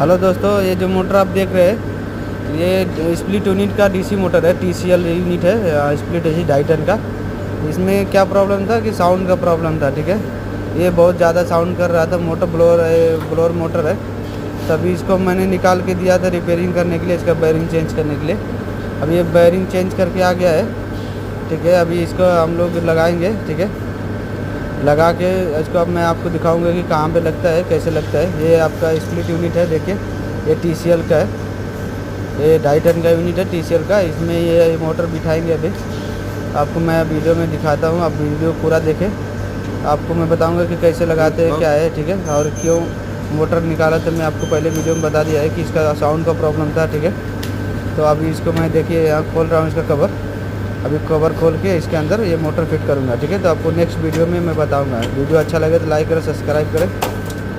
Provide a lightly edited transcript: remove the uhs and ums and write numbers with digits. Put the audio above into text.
Hello दोस्तों, ये जो मोटर आप देख रहे हैं ये स्प्लिट यूनिट का डीसी मोटर है। टीसीएल यूनिट है, स्प्लिट है डाइटन का। इसमें क्या प्रॉब्लम था कि साउंड का प्रॉब्लम था। ठीक है, ये बहुत ज़्यादा साउंड कर रहा था। मोटर ब्लोअर मोटर है। तभी इसको मैंने निकाल के दिया था रिपेयरिंग करने के लिए, इसका बैरिंग चेंज करने के लिए। अब ये बैरिंग चेंज करके आ गया है। ठीक है, अभी इसको हम लोग लगाएंगे। ठीक है, लगा के इसको अब मैं आपको दिखाऊंगा कि कहाँ पे लगता है, कैसे लगता है। ये आपका स्प्लिट यूनिट है, देखिए ये टीसीएल का है। ये डाइटन का यूनिट है टीसीएल का। इसमें ये मोटर बिठाएंगे अभी। आपको मैं वीडियो में दिखाता हूँ, आप वीडियो पूरा देखें। आपको मैं बताऊंगा कि कैसे लगाते हैं, क्या है। ठीक है, और क्यों मोटर निकाला तो मैं आपको पहले वीडियो में बता दिया है कि इसका साउंड का प्रॉब्लम था। ठीक है, तो अभी इसको मैं देखिए यहाँ खोल रहा हूँ इसका कवर। अभी कवर खोल के इसके अंदर ये मोटर फिट करूँगा। ठीक है, तो आपको नेक्स्ट वीडियो में मैं बताऊँगा। वीडियो अच्छा लगे तो लाइक करें, सब्सक्राइब करें।